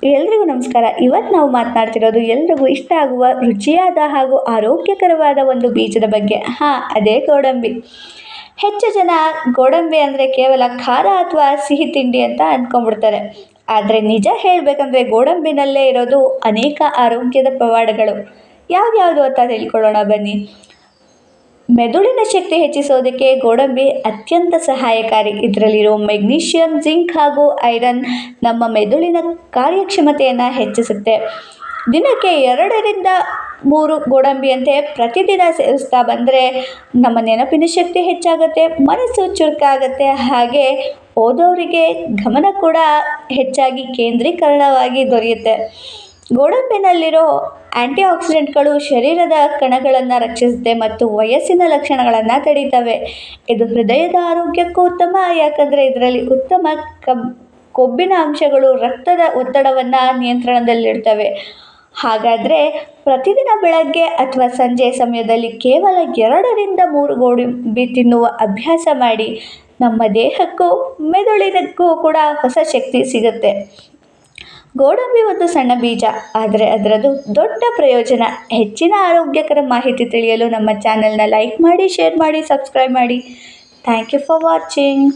ಎಲ್ರಿಗೂ ನಮಸ್ಕಾರ. ಇವತ್ತು ನಾವು ಮಾತನಾಡ್ತಿರೋದು ಎಲ್ರಿಗೂ ಇಷ್ಟ ಆಗುವ ರುಚಿಯಾದ ಹಾಗೂ ಆರೋಗ್ಯಕರವಾದ ಒಂದು ಬೀಜದ ಬಗ್ಗೆ. ಅದೇ ಗೋಡಂಬಿ. ಹೆಚ್ಚು ಜನ ಗೋಡಂಬಿ ಅಂದರೆ ಕೇವಲ ಖಾರ ಅಥವಾ ಸಿಹಿ ತಿಂಡಿ ಅಂತ ಅಂದ್ಕೊಂಡ್ಬಿಡ್ತಾರೆ. ಆದರೆ ನಿಜ ಹೇಳಬೇಕಂದ್ರೆ ಗೋಡಂಬಿನಲ್ಲೇ ಇರೋದು ಅನೇಕ ಆರೋಗ್ಯದ ಪವಾಡಗಳು. ಯಾವ್ದ್ಯಾವುದು ಅಂತ ತಿಳ್ಕೊಳ್ಳೋಣ ಬನ್ನಿ. ಮೆದುಳಿನ ಶಕ್ತಿ ಹೆಚ್ಚಿಸೋದಕ್ಕೆ ಗೋಡಂಬಿ ಅತ್ಯಂತ ಸಹಾಯಕಾರಿ. ಇದರಲ್ಲಿರೋ ಮೆಗ್ನೀಷಿಯಂ, ಜಿಂಕ್ ಹಾಗೂ ಐರನ್ ನಮ್ಮ ಮೆದುಳಿನ ಕಾರ್ಯಕ್ಷಮತೆಯನ್ನು ಹೆಚ್ಚಿಸುತ್ತೆ. ದಿನಕ್ಕೆ 2 ರಿಂದ 3 ಗೋಡಂಬಿಯಂತೆ ಪ್ರತಿದಿನ ಸೇವಿಸ್ತಾ ಬಂದರೆ ನಮ್ಮ ನೆನಪಿನ ಶಕ್ತಿ ಹೆಚ್ಚಾಗುತ್ತೆ, ಮನಸ್ಸು ಚುರುಕಾಗುತ್ತೆ, ಹಾಗೆ ಓದೋರಿಗೆ ಗಮನ ಕೂಡ ಹೆಚ್ಚಾಗಿ ಕೇಂದ್ರೀಕರಣವಾಗಿ ದೊರೆಯುತ್ತೆ. ಗೋಡಂಬಿನಲ್ಲಿರೋ ಆಕ್ಸಿಡೆಂಟ್ಗಳು ಶರೀರದ ಕಣಗಳನ್ನು ರಕ್ಷಿಸುತ್ತೆ ಮತ್ತು ವಯಸ್ಸಿನ ಲಕ್ಷಣಗಳನ್ನು ತಡೀತವೆ. ಇದು ಹೃದಯದ ಆರೋಗ್ಯಕ್ಕೂ ಉತ್ತಮ, ಯಾಕಂದರೆ ಇದರಲ್ಲಿ ಉತ್ತಮ ಕೊಬ್ಬಿನ ಅಂಶಗಳು ರಕ್ತದ ಒತ್ತಡವನ್ನು ನಿಯಂತ್ರಣದಲ್ಲಿಡ್ತವೆ. ಹಾಗಾದರೆ ಪ್ರತಿದಿನ ಬೆಳಗ್ಗೆ ಅಥವಾ ಸಂಜೆ ಸಮಯದಲ್ಲಿ ಕೇವಲ 2 ರಿಂದ 3 ಗೋಡಂಬಿ ತಿನ್ನುವ ಅಭ್ಯಾಸ ಮಾಡಿ. ನಮ್ಮ ದೇಹಕ್ಕೂ ಮೆದುಳಿನಕ್ಕೂ ಕೂಡ ಹೊಸ ಶಕ್ತಿ ಸಿಗುತ್ತೆ. ಗೋಡಂಬಿ ಒಂದು ಸಣ್ಣ ಬೀಜ, ಆದರೆ ಅದರದ್ದು ದೊಡ್ಡ ಪ್ರಯೋಜನ. ಹೆಚ್ಚಿನ ಆರೋಗ್ಯಕರ ಮಾಹಿತಿ ತಿಳಿಯಲು ನಮ್ಮ ಚಾನೆಲ್ನ ಲೈಕ್ ಮಾಡಿ, ಶೇರ್ ಮಾಡಿ, ಸಬ್ಸ್ಕ್ರೈಬ್ ಮಾಡಿ. Thank you for watching.